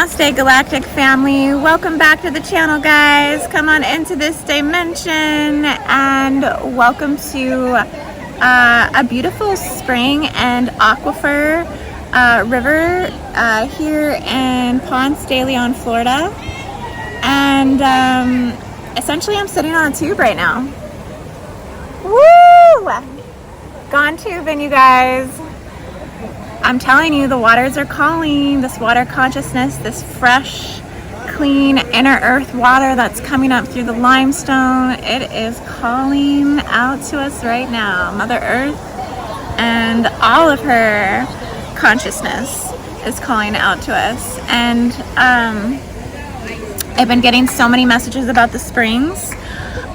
Namaste Galactic family, welcome back to the channel guys. Come on into this dimension and welcome to a beautiful spring and aquifer river here in Ponce, DeLeon, Florida. And essentially I'm sitting on a tube right now. Woo! Gone tubing, you guys. I'm telling you, the waters are calling. This water consciousness, this fresh, clean, inner earth water that's coming up through the limestone, it is calling out to us right now. Mother Earth and all of her consciousness is calling out to us. And I've been getting so many messages about the springs.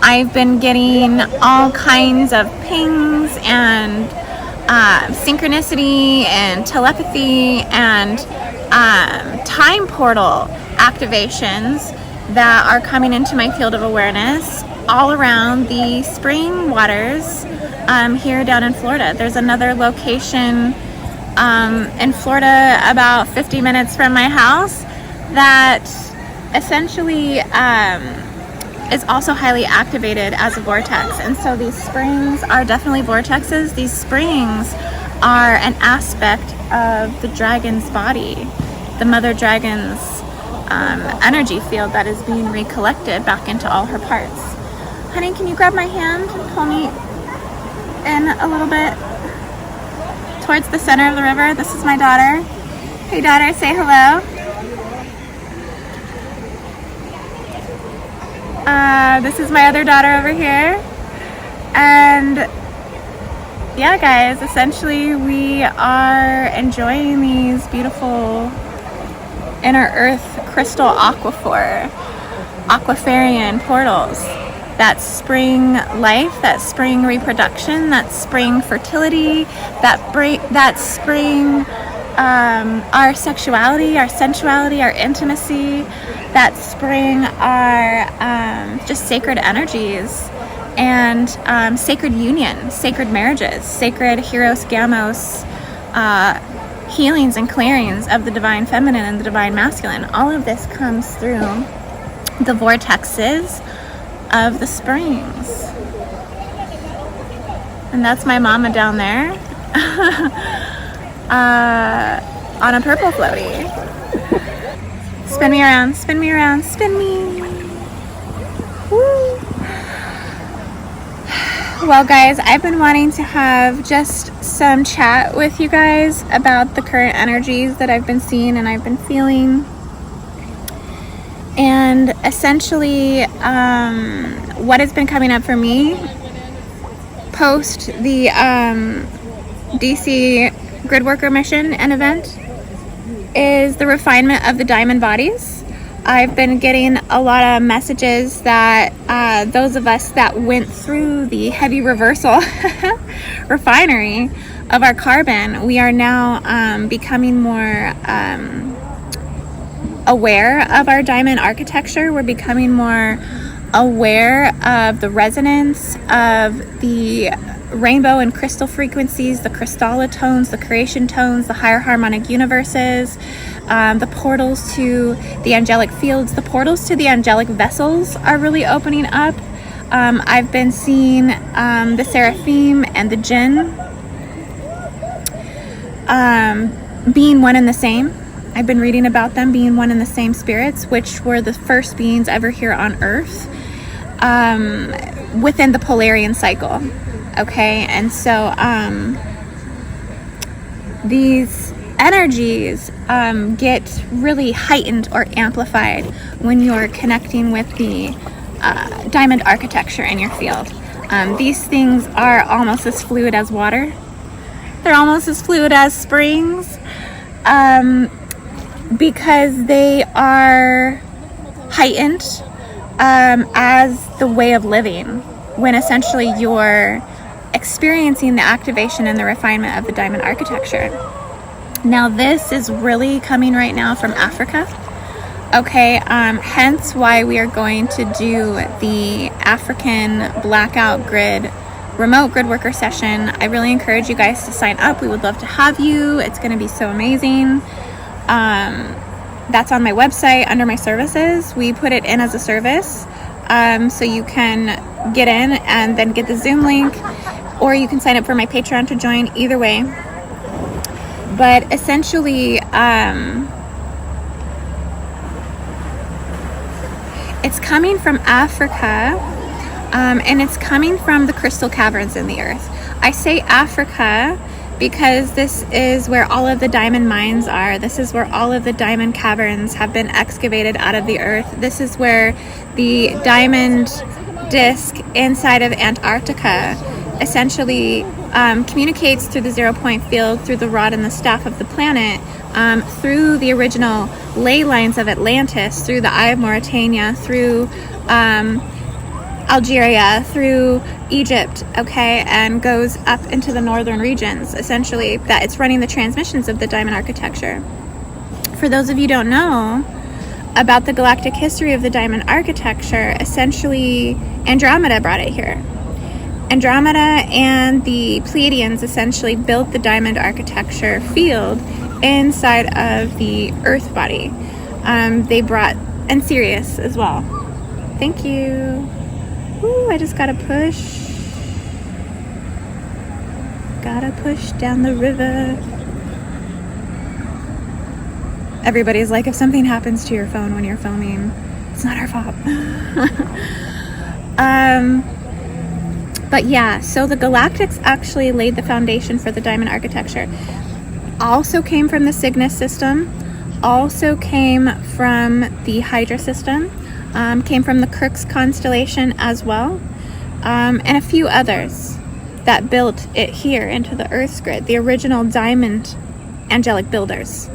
I've been getting all kinds of pings and synchronicity and telepathy and time portal activations that are coming into my field of awareness all around the spring waters here down in Florida. There's another location in Florida about 50 minutes from my house that essentially is also highly activated as a vortex. And so these springs are definitely vortexes. These springs are an aspect of the dragon's body, the mother dragon's energy field that is being recollected back into all her parts. Honey, can you grab my hand and pull me in a little bit towards the center of the river? This is my daughter. Hey daughter, say hello. This is my other daughter over here. And yeah guys, essentially we are enjoying these beautiful inner earth crystal aquiferian portals. That spring life, that spring reproduction, that spring fertility, that spring our sexuality, our sensuality, our intimacy, that spring are just sacred energies and sacred union, sacred marriages, sacred Hieros Gamos healings and clearings of the divine feminine and the divine masculine. All of this comes through the vortexes of the springs. And that's my mama down there on a purple floaty. Spin me around, spin me around, spin me. Woo. Well guys, I've been wanting to have just some chat with you guys about the current energies that I've been seeing and I've been feeling. And essentially, what has been coming up for me post the DC Gridworker mission and event is the refinement of the diamond bodies. I've been getting a lot of messages that those of us that went through the heavy reversal refinery of our carbon, we are now becoming more aware of our diamond architecture. We're becoming more aware of the resonance of the rainbow and crystal frequencies, the crystalla tones, the creation tones, the higher harmonic universes, the portals to the angelic fields, the portals to the angelic vessels are really opening up. I've been seeing the seraphim and the jinn being one and the same. I've been reading about them being one and the same spirits, which were the first beings ever here on Earth within the Polarian cycle. Okay, and so these energies get really heightened or amplified when you're connecting with the diamond architecture in your field. These things are almost as fluid as water. They're almost as fluid as springs because they are heightened as the way of living when essentially you're experiencing the activation and the refinement of the diamond architecture. Now this is really coming right now from Africa. Okay, hence why we are going to do the African blackout grid remote grid worker session. I really encourage you guys to sign up. We would love to have you. It's going to be so amazing. That's on my website under my services. We put it in as a service, so you can get in and then get the Zoom link, or you can sign up for my Patreon to join. Either way. But essentially, it's coming from Africa, and it's coming from the crystal caverns in the earth. I say Africa because this is where all of the diamond mines are. This is where all of the diamond caverns have been excavated out of the earth. This is where the diamond disc inside of Antarctica essentially communicates through the 0-point field, through the rod and the staff of the planet, through the original ley lines of Atlantis, through the Eye of Mauritania, through Algeria, through Egypt, okay, and goes up into the northern regions, essentially, that it's running the transmissions of the diamond architecture. For those of you who don't know about the galactic history of the diamond architecture, essentially Andromeda brought it here. Andromeda and the Pleiadians essentially built the diamond architecture field inside of the Earth body. They brought, and Sirius as well. Thank you. Ooh, I just gotta push. Gotta push down the river. Everybody's like, if something happens to your phone when you're filming, it's not our fault. But yeah, so the Galactics actually laid the foundation for the diamond architecture. Also came from the Cygnus system, also came from the Hydra system, came from the Crux constellation as well, and a few others that built it here into the Earth's grid, the original diamond angelic builders.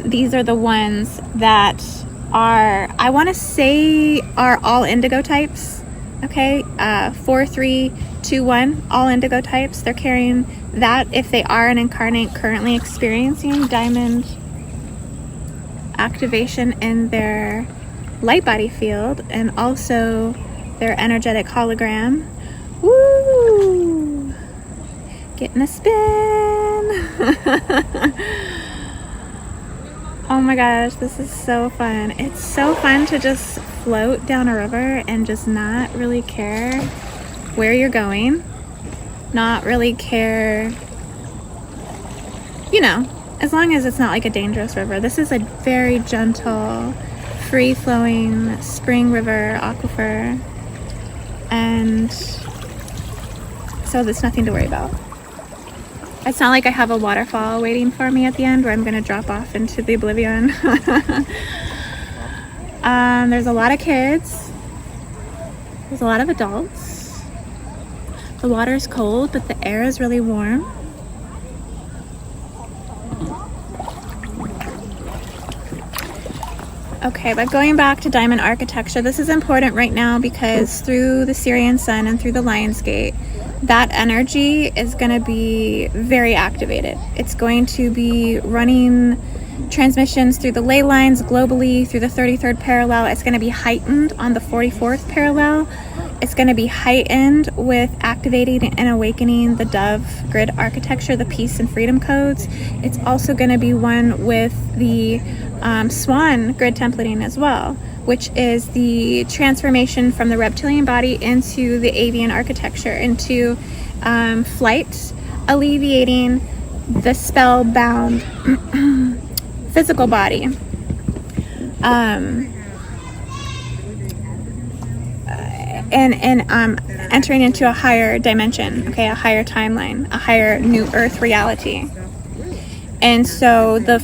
These are the ones that are, I want to say, are all indigo types. Okay, 4, 3, 2, 1, all indigo types. They're carrying that if they are an incarnate currently experiencing diamond activation in their light body field, and also their energetic hologram. Woo! Getting a spin! Oh my gosh, this is so fun. It's so fun to just float down a river and just not really care where you're going. Not really care, you know, as long as it's not like a dangerous river. This is a very gentle, free-flowing spring river, aquifer. And so there's nothing to worry about. It's not like I have a waterfall waiting for me at the end where I'm going to drop off into the oblivion. There's a lot of kids. There's a lot of adults. The water is cold, but the air is really warm. Okay, but going back to diamond architecture, this is important right now because through the Syrian sun and through the Lion's Gate, that energy is going to be very activated. It's going to be running transmissions through the ley lines globally, through the 33rd parallel. It's going to be heightened on the 44th parallel. It's going to be heightened with activating and awakening the dove grid architecture, the peace and freedom codes. It's also going to be one with the swan grid templating as well, which is the transformation from the reptilian body into the avian architecture, into flight, alleviating the spellbound physical body. And entering into a higher dimension, okay, a higher timeline, a higher new earth reality. And so the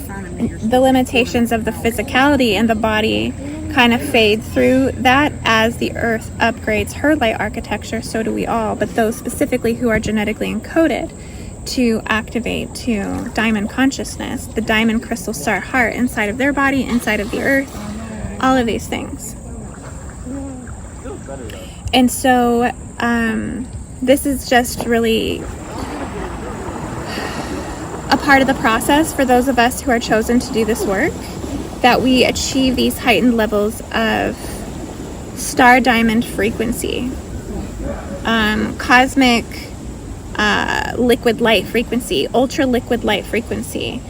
limitations of the physicality in the body kind of fade through that as the earth upgrades her light architecture. So do we all, but those specifically who are genetically encoded to activate to diamond consciousness, the diamond crystal star heart inside of their body, inside of the earth, all of these things. And so this is just really a part of the process for those of us who are chosen to do this work, that we achieve these heightened levels of star diamond frequency, cosmic liquid light frequency, ultra liquid light frequency,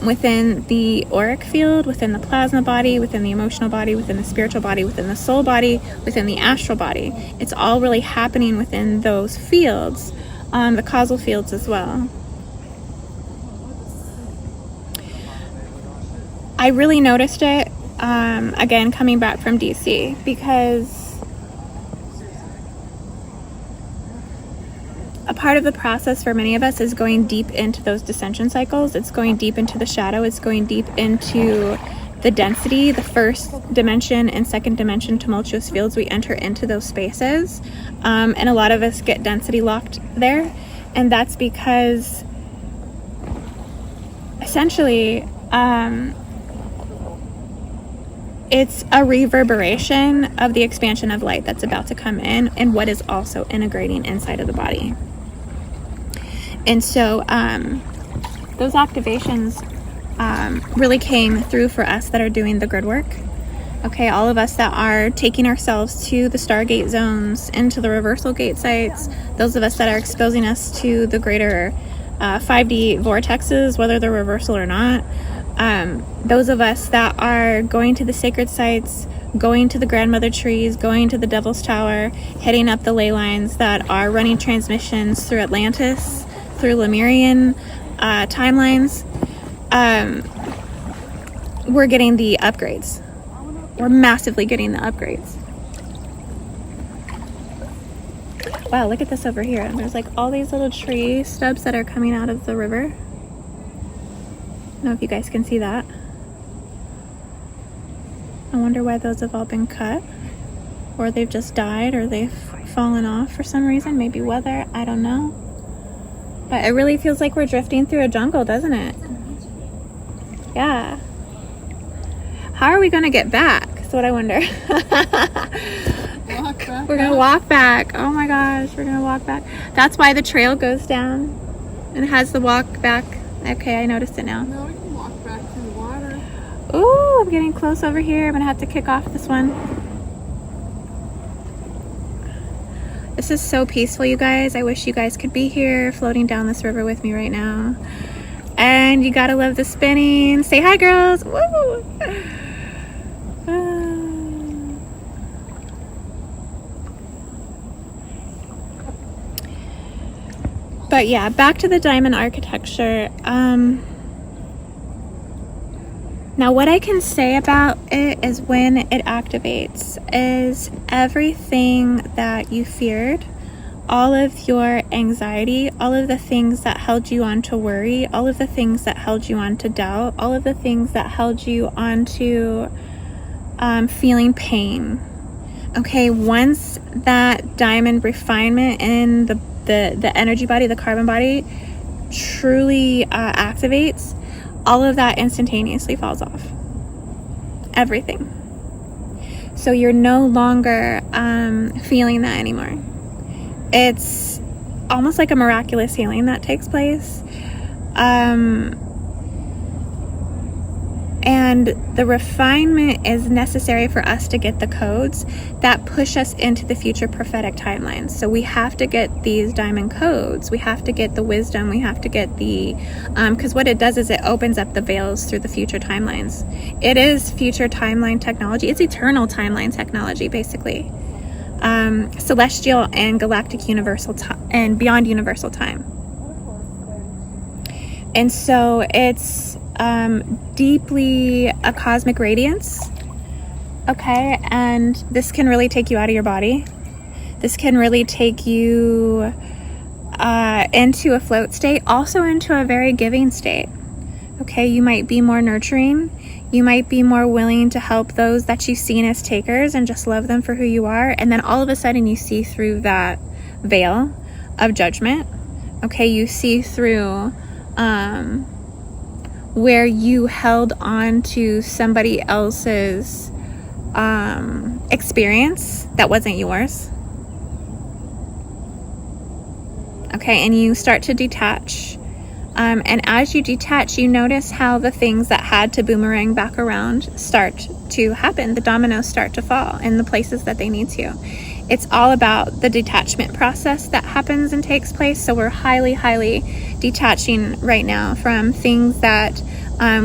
within the auric field, within the plasma body, within the emotional body, within the spiritual body, within the soul body, within the astral body. It's all really happening within those fields, the causal fields as well. I really noticed it, again, coming back from DC, because a part of the process for many of us is going deep into those dissension cycles. It's going deep into the shadow. It's going deep into the density, the first dimension and second dimension tumultuous fields. We enter into those spaces, and a lot of us get density locked there. And that's because essentially, it's a reverberation of the expansion of light that's about to come in and what is also integrating inside of the body. And so those activations really came through for us that are doing the grid work. Okay, all of us that are taking ourselves to the Stargate zones, into the reversal gate sites, those of us that are exposing us to the greater 5D vortexes, whether they're reversal or not. Those of us that are going to the sacred sites, going to the grandmother trees, going to the Devil's Tower, hitting up the ley lines that are running transmissions through Atlantis, through Lemurian timelines, we're getting the upgrades. We're massively getting the upgrades. Wow, look at this over here. There's like all these little tree stubs that are coming out of the river. I don't know if you guys can see that. I wonder why those have all been cut, or they've just died, or they've fallen off for some reason. Maybe weather, I don't know. But it really feels like we're drifting through a jungle, doesn't it? Yeah. How are we going to get back? That's what I wonder. We're going to walk back. Oh my gosh, we're going to walk back. That's why the trail goes down and has the walk back. Okay, I noticed it now. No, we can walk back through the water. Ooh, I'm getting close over here. I'm going to have to kick off this one. This is so peaceful, you guys. I wish you guys could be here floating down this river with me right now. And you gotta love the spinning. Say hi, girls. Woo! But yeah, back to the diamond architecture. Now what I can say about it is when it activates is everything that you feared, all of your anxiety, all of the things that held you on to worry, all of the things that held you on to doubt, all of the things that held you on to feeling pain. Okay, once that diamond refinement in the energy body, the carbon body, truly activates, all of that instantaneously falls off. Everything. So you're no longer feeling that anymore. It's almost like a miraculous healing that takes place. And the refinement is necessary for us to get the codes that push us into the future prophetic timelines. So we have to get these diamond codes. We have to get the wisdom. We have to get the, because what it does is it opens up the veils through the future timelines. It is future timeline technology. It's eternal timeline technology, basically. Celestial and galactic universal time and beyond universal time. And so it's deeply a cosmic radiance. Okay, and this can really take you out of your body. This can really take you into a float state, also into a very giving state. Okay, you might be more nurturing. You might be more willing to help those that you've seen as takers and just love them for who you are. And then all of a sudden you see through that veil of judgment. Okay, you see through where you held on to somebody else's experience that wasn't yours. Okay, and you start to detach. And as you detach, you notice how the things that had to boomerang back around start to happen. The dominoes start to fall in the places that they need to. It's all about the detachment process that happens and takes place. So we're highly, highly detaching right now from things that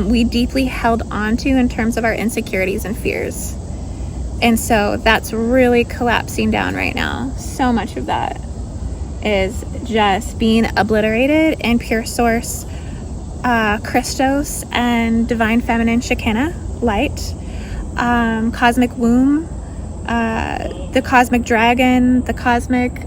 we deeply held on to in terms of our insecurities and fears. And so that's really collapsing down right now. So much of that is just being obliterated in pure source, Christos and divine feminine Shekinah light, cosmic womb, the cosmic dragon, the cosmic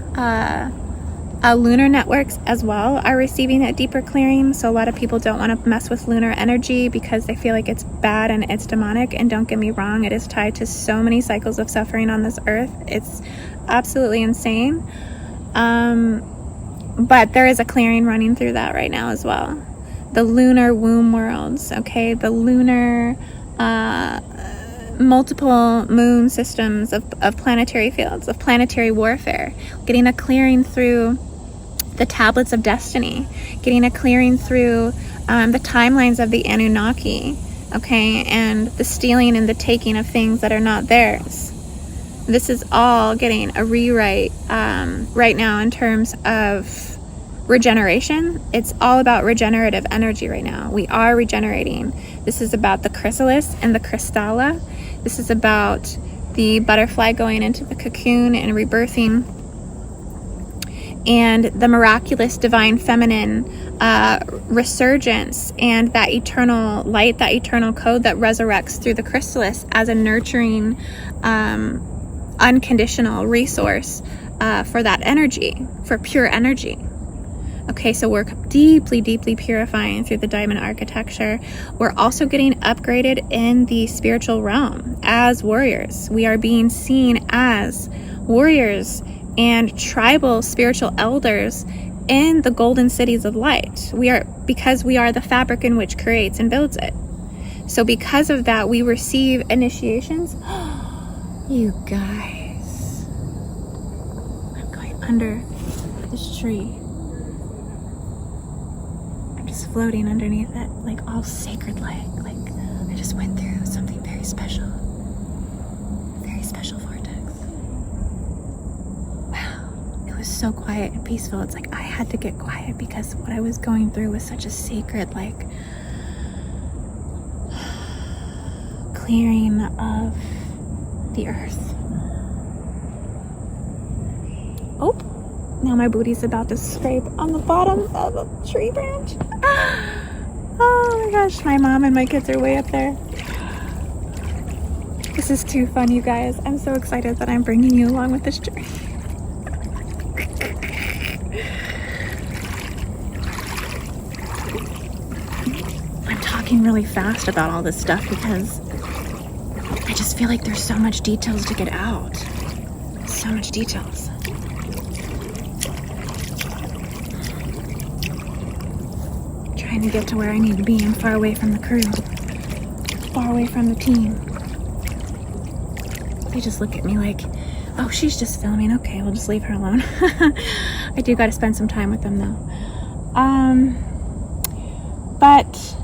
lunar networks as well are receiving a deeper clearing. So a lot of people don't want to mess with lunar energy because they feel like it's bad and it's demonic. And don't get me wrong, it is tied to so many cycles of suffering on this earth. It's absolutely insane. But there is a clearing running through that right now as well. The lunar womb worlds, okay? The lunar multiple moon systems of planetary fields, of planetary warfare, getting a clearing through the tablets of destiny, getting a clearing through the timelines of the Anunnaki, okay, and the stealing and the taking of things that are not theirs. This is all getting a rewrite right now in terms of regeneration. It's all about regenerative energy right now. We are regenerating. This is about the chrysalis and the crystalla. This is about the butterfly going into the cocoon and rebirthing, and the miraculous divine feminine resurgence, and that eternal light, that eternal code that resurrects through the chrysalis as a nurturing, unconditional resource for that energy, for pure energy. Okay, so we're deeply, deeply purifying through the diamond architecture. We're also getting upgraded in the spiritual realm as warriors. We are being seen as warriors and tribal spiritual elders in the golden cities of light. Because we are the fabric in which creates and builds it. So because of that, we receive initiations. You guys, I'm going under this tree. Floating underneath it, like all sacred like I just went through something very special vortex. Wow, it was so quiet and peaceful. It's like I had to get quiet because what I was going through was such a sacred clearing of the earth. Oh, now my booty's about to scrape on the bottom of a tree branch. Oh my gosh, my mom and my kids are way up there. This is too fun, you guys. I'm so excited that I'm bringing you along with this journey. I'm talking really fast about all this stuff because I just feel like there's so much details to get out. So much details. Trying to get to where I need to be. I'm far away from the crew, far away from the team. They just look at me like, oh, she's just filming. Okay, we'll just leave her alone. I do got to spend some time with them though. But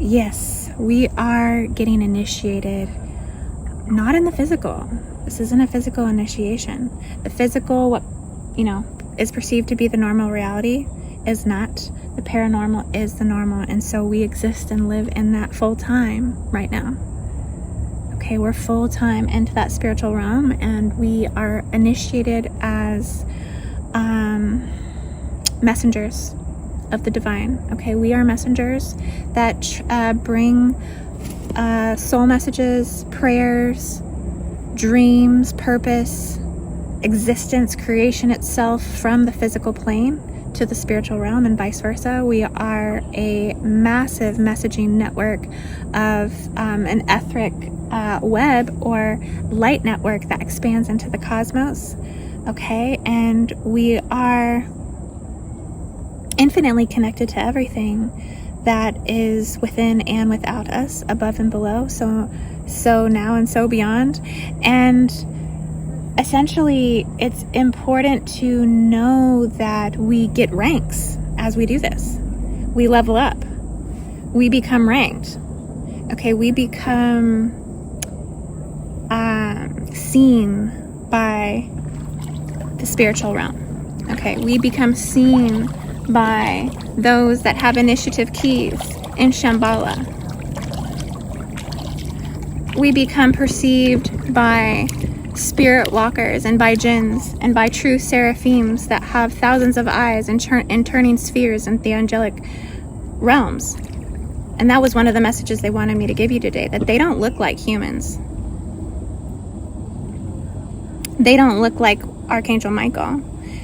yes, we are getting initiated, not in the physical. This isn't a physical initiation. The physical, what is perceived to be the normal reality is not. The paranormal is the normal, and so we exist and live in that full time right now. Okay, we're full time into that spiritual realm, and we are initiated as messengers of the divine. Okay, we are messengers that bring soul messages, prayers, dreams, purpose, existence, creation itself from the physical plane to the spiritual realm and vice versa. We are a massive messaging network of an etheric web or light network that expands into the cosmos. Okay, and we are infinitely connected to everything that is within and without us, above and below, so now and so beyond. And essentially, it's important to know that we get ranks as we do this. We level up. we become ranked. Okay, we become seen by the spiritual realm. Okay, we become seen by those that have initiative keys in Shambhala. We become perceived by spirit walkers and by jinns and by true seraphims that have thousands of eyes and turning spheres in the angelic realms. And that was one of the messages they wanted me to give you today, that they don't look like humans. They don't look like Archangel Michael.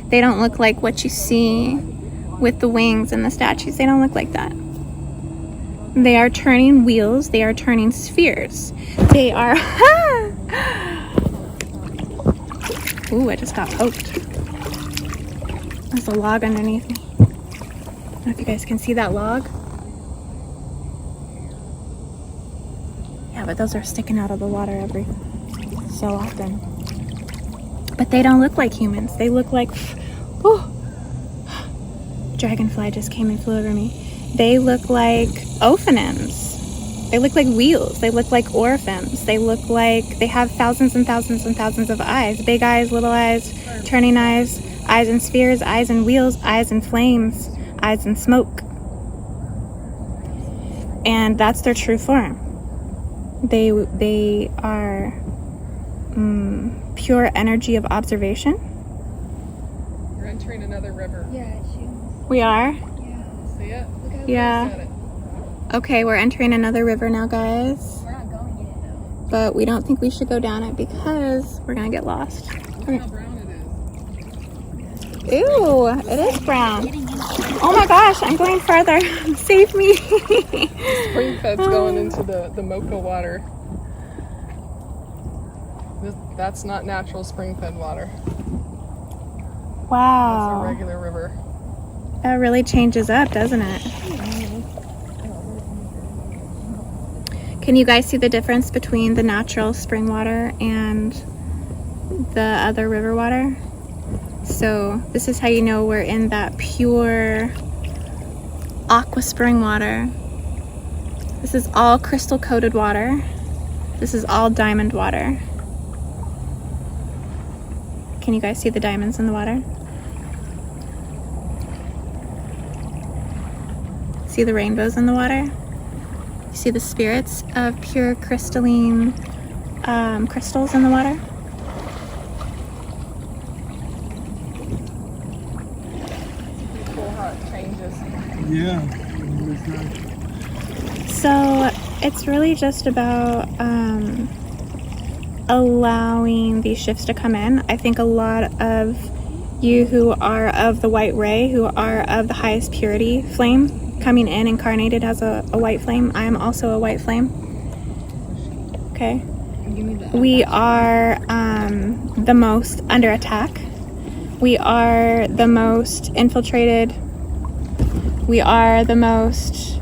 They don't look like what you see with the wings and the statues. They don't look like that. They are turning wheels. They are turning spheres. They are... Ooh, I just got poked. There's a log underneath me. I don't know if you guys can see that log. Yeah, but those are sticking out of the water every so often. But they don't look like humans. They look like... Ooh, dragonfly just came and flew over me. They look like ophanims. They look like wheels. They look like orphans. They look like they have thousands and thousands and thousands of eyes. Big eyes, little eyes, turning eyes, eyes in spheres, eyes in wheels, eyes in flames, eyes in smoke. And that's their true form. They are pure energy of observation. We're entering another river. Yeah, we are? yeah. See it? Yeah. Okay, we're entering another river now, guys. We're not going in it though. But we don't think we should go down it because we're gonna get lost. Look how brown it is. Ew, it is brown. Oh my gosh, I'm going further. Save me. Spring fed's going into the mocha water. That's not natural spring fed water. Wow. It's a regular river. That really changes up, doesn't it? Can you guys see the difference between the natural spring water and the other river water? So this is how you know we're in that pure aqua spring water. This is all crystal coated water. This is all diamond water. Can you guys see the diamonds in the water? See the rainbows in the water? You see the spirits of pure crystalline crystals in the water? Cool how it changes. Yeah. So it's really just about allowing these shifts to come in. I think a lot of you who are of the white ray, who are of the highest purity flame, coming in incarnated as a white flame. I am also a white flame. Okay. We are the most under attack. We are the most infiltrated. We are the most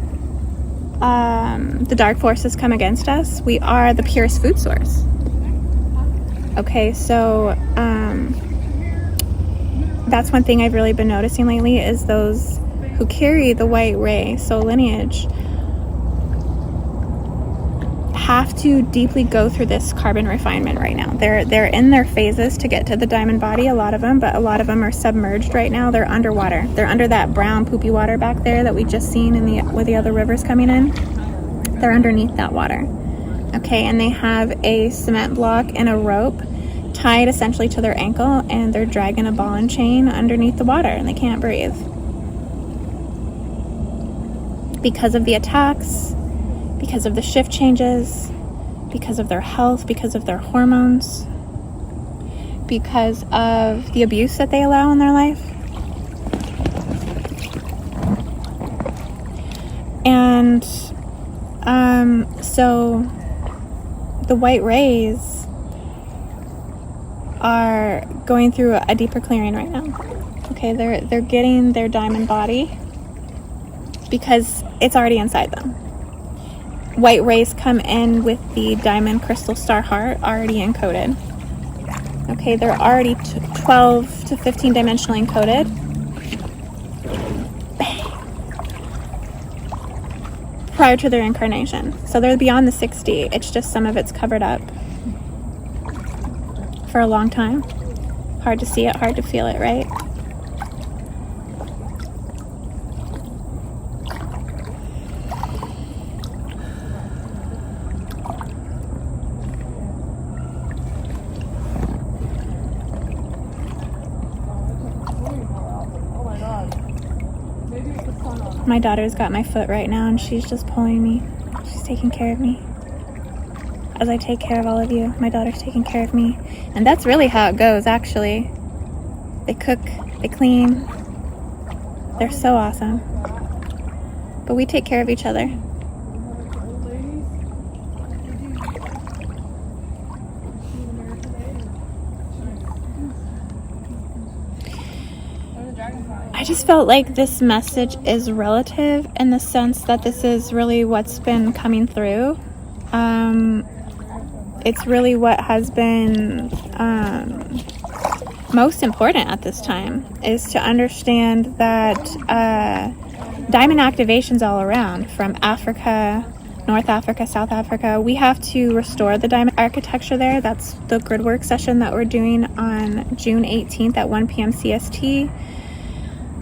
the dark forces come against us. We are the purest food source. Okay, so that's one thing I've really been noticing lately is those who carry the white ray soul lineage have to deeply go through this carbon refinement right now. They're in their phases to get to the diamond body, a lot of them, but a lot of them are submerged right now. They're underwater. They're under that brown poopy water back there that we just seen in with the other rivers coming in. They're underneath that water. Okay, and they have a cement block and a rope tied essentially to their ankle, and they're dragging a ball and chain underneath the water, and they can't breathe. Because of the attacks, because of the shift changes, because of their health, because of their hormones, because of the abuse that they allow in their life. And so the white rays are going through a deeper clearing right now. Okay, they're getting their diamond body because it's already inside them. White rays come in with the diamond crystal star heart already encoded. Okay, they're already 12 to 15 dimensionally encoded. Bang. prior to their incarnation. So they're beyond the 60. It's just some of it's covered up for a long time. Hard to see it, hard to feel it, right? My daughter's got my foot right now and she's just pulling me. She's taking care of me. As I take care of all of you, my daughter's taking care of me. And that's really how it goes, actually. They cook, they clean. They're so awesome. But we take care of each other. I just felt like this message is relative in the sense that this is really what's been coming through. It's really what has been most important at this time, is to understand that diamond activations all around, from Africa, North Africa, South Africa. We have to restore the diamond architecture there. That's the Gridwork session that we're doing on June 18th at 1 p.m. CST.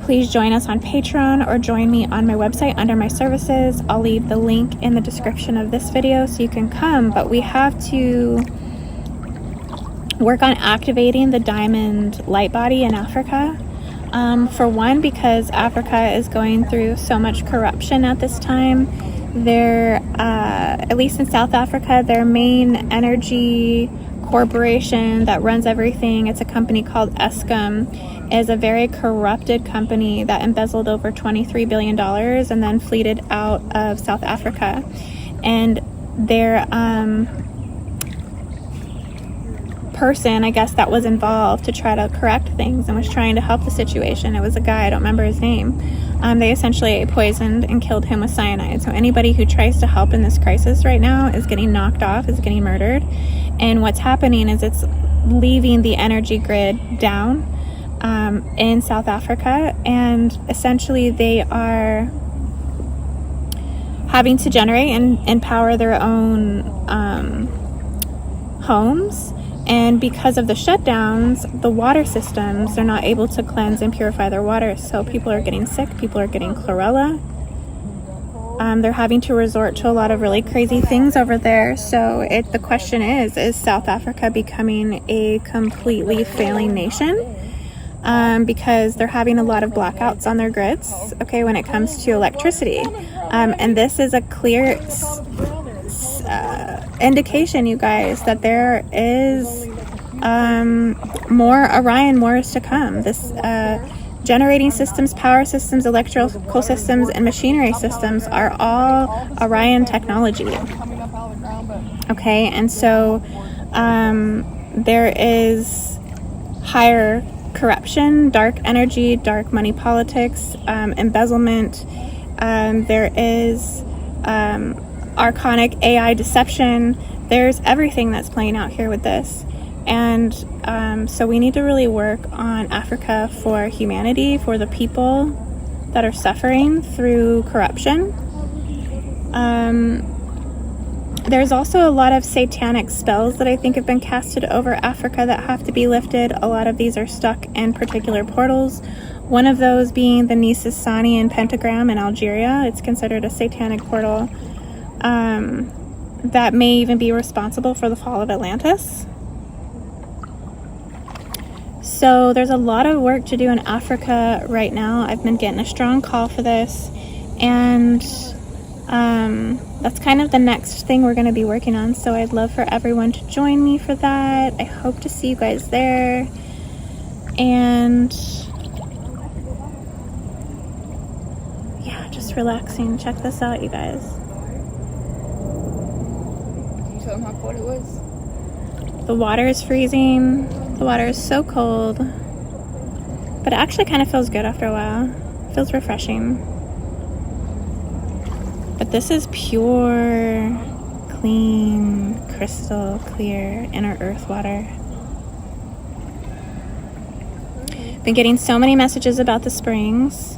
Please join us on Patreon or join me on my website under my services. I'll leave the link in the description of this video so you can come, but we have to work on activating the diamond light body in Africa. For one, because Africa is going through so much corruption at this time. They're, at least in South Africa, their main energy corporation that runs everything, it's a company called Eskom, is a very corrupted company that embezzled over $23 billion and then fleeted out of South Africa. And their person, I guess, that was involved to try to correct things and was trying to help the situation, it was a guy, I don't remember his name. They essentially poisoned and killed him with cyanide. So anybody who tries to help in this crisis right now is getting knocked off, is getting murdered. And what's happening is it's leaving the energy grid down in South Africa, and essentially they are having to generate and power their own homes. And because of the shutdowns, the water systems, they're not able to cleanse and purify their water. So people are getting sick, people are getting chlorella. They're having to resort to a lot of really crazy things over there. So the question is South Africa becoming a completely failing nation? Because they're having a lot of blackouts on their grids, okay, when it comes to electricity. And this is a clear indication, you guys, that there is more Orion, more is to come. This generating systems, power systems, electrical systems, and machinery systems are all Orion technology. Okay, and so there is higher corruption, dark energy, dark money politics, embezzlement. There is archonic AI deception. There's everything that's playing out here with this. And so we need to really work on Africa for humanity, for the people that are suffering through corruption. There's also a lot of satanic spells that I think have been casted over Africa that have to be lifted. A lot of these are stuck in particular portals. One of those being the Nisisanian pentagram in Algeria. It's considered a satanic portal that may even be responsible for the fall of Atlantis. So there's a lot of work to do in Africa right now. I've been getting a strong call for this, and that's kind of the next thing we're going to be working on. So I'd love for everyone to join me for that. I hope to see you guys there. And yeah, just relaxing. Check this out, you guys. Can you tell them how cold it was? The water is freezing. The water is so cold, but it actually kind of feels good after a while. It feels refreshing. But this is pure, clean, crystal clear inner earth water. Been getting so many messages about the springs.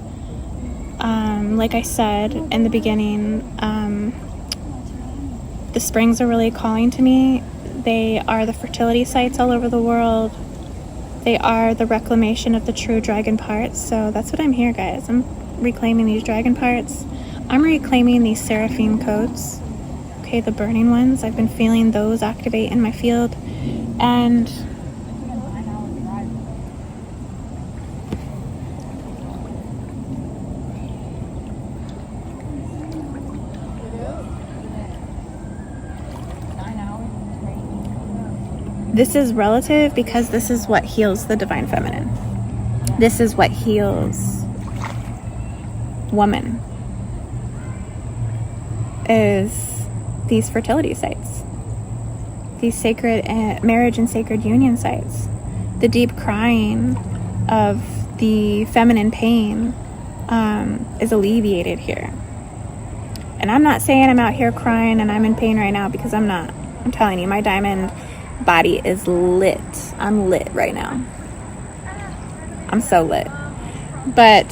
Like I said in the beginning, the springs are really calling to me. They are the fertility sites all over the world. They are the reclamation of the true dragon parts. So that's what I'm here, guys. I'm reclaiming these dragon parts. I'm reclaiming these seraphim codes. Okay, the burning ones. I've been feeling those activate in my field. And this is relative because this is what heals the divine feminine. This is what heals woman, is these fertility sites, these sacred marriage and sacred union sites. The deep crying of the feminine pain is alleviated here. And I'm not saying I'm out here crying and I'm in pain right now, because I'm not. I'm telling you, my diamond body is lit. I'm lit right now. I'm so lit. But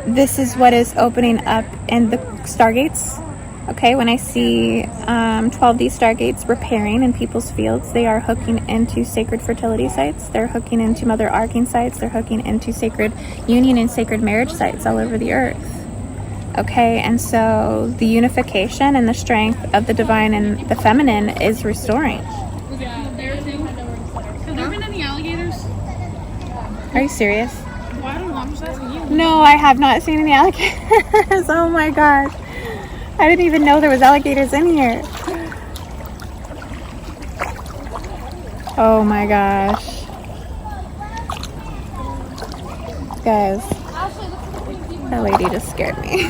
this is what is opening up in the stargates. Okay, when I see 12D stargates repairing in people's fields, they are hooking into sacred fertility sites. They're hooking into mother arcing sites. They're hooking into sacred union and sacred marriage sites all over the earth. Okay, and so the unification and the strength of the divine and the feminine is restoring. Have there been any alligators? Are you serious? Well, I don't know. I'm just asking you. No, I have not seen any alligators. Oh my gosh. I didn't even know there was alligators in here. Oh my gosh. Guys, that lady just scared me.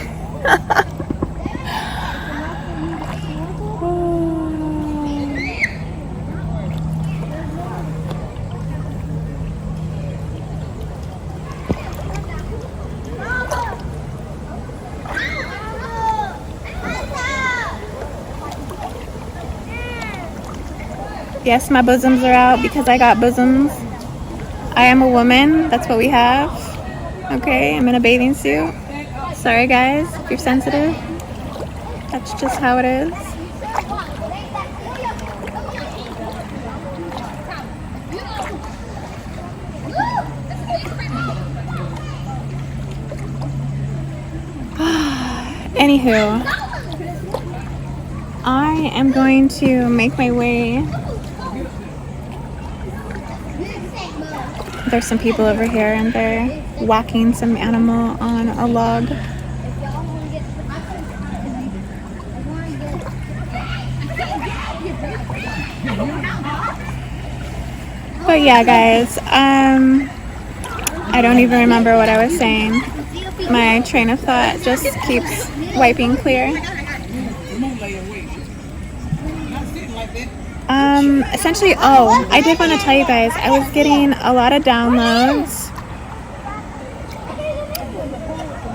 Yes, my bosoms are out because I got bosoms. I am a woman. That's what we have. Okay, I'm in a bathing suit. Sorry guys, if you're sensitive. That's just how it is. Anywho, I am going to make my way. There's some people over here and they're whacking some animal on a log. But yeah, guys, I don't even remember what I was saying. My train of thought just keeps wiping clear. Essentially, I did want to tell you guys, I was getting a lot of downloads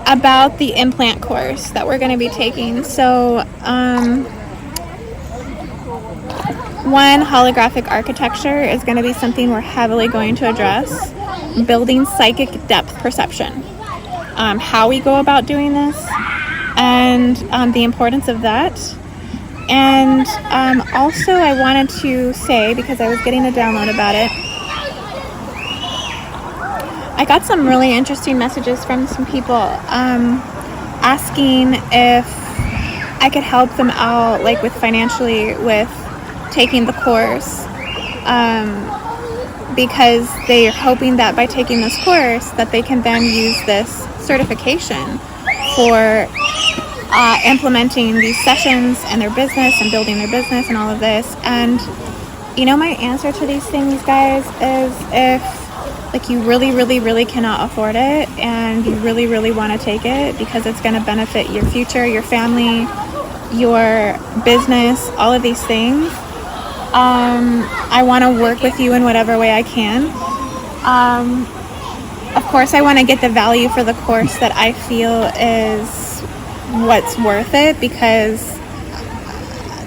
about the implant course that we're going to be taking. So, one, holographic architecture is going to be something we're heavily going to address. Building psychic depth perception. How we go about doing this, and the importance of that. And also I wanted to say, because I was getting a download about it, I got some really interesting messages from some people asking if I could help them out, like with financially with taking the course, because they're hoping that by taking this course that they can then use this certification for implementing these sessions in their business and building their business and all of this. And you know, my answer to these things, guys, is if like you really, really, really cannot afford it and you really, really want to take it because it's going to benefit your future, your family, your business, all of these things, I want to work with you in whatever way I can. Of course, I want to get the value for the course that I feel is what's worth it, because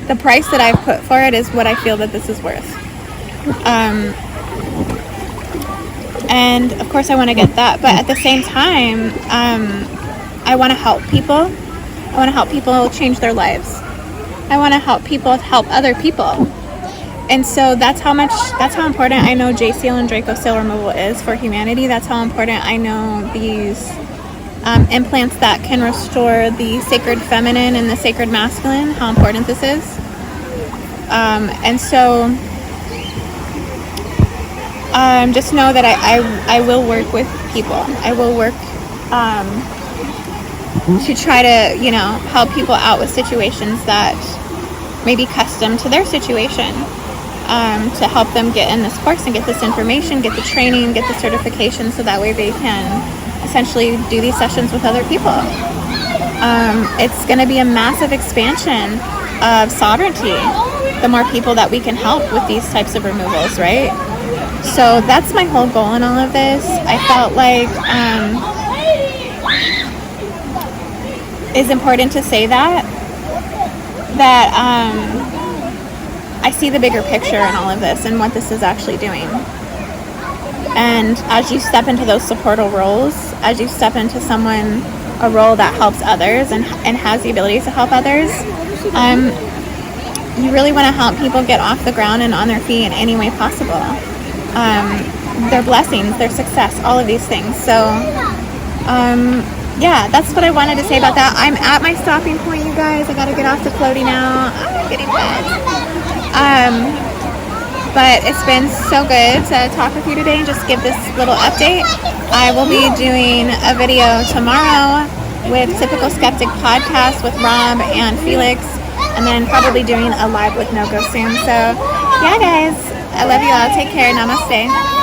the price that I've put for it is what I feel that this is worth. And of course I want to get that, but at the same time, I want to help people. I want to help people change their lives. I want to help people help other people. And so that's how important I know J seal and Draco seal removal is for humanity. That's how important I know these implants that can restore the sacred feminine and the sacred masculine, how important this is. And so just know that I will work with people. I will work to try to, help people out with situations that may be custom to their situation, to help them get in this course and get this information, get the training, get the certification, so that way they can essentially do these sessions with other people. It's going to be a massive expansion of sovereignty, the more people that we can help with these types of removals, right? So that's my whole goal in all of this. I felt like it's important to say that I see the bigger picture in all of this and what this is actually doing. And as you step into those supportal roles, as you step into a role that helps others and has the ability to help others, you really want to help people get off the ground and on their feet in any way possible. Their blessings, their success, all of these things. So, yeah, that's what I wanted to say about that. I'm at my stopping point, you guys. I gotta get off the floaty now. I'm getting wet. But it's been so good to talk with you today and just give this little update. I will be doing a video tomorrow with Typical Skeptic Podcast with Rob and Felix, and then probably doing a live with No-Go soon. So, yeah, guys, I love you all. Take care. Namaste.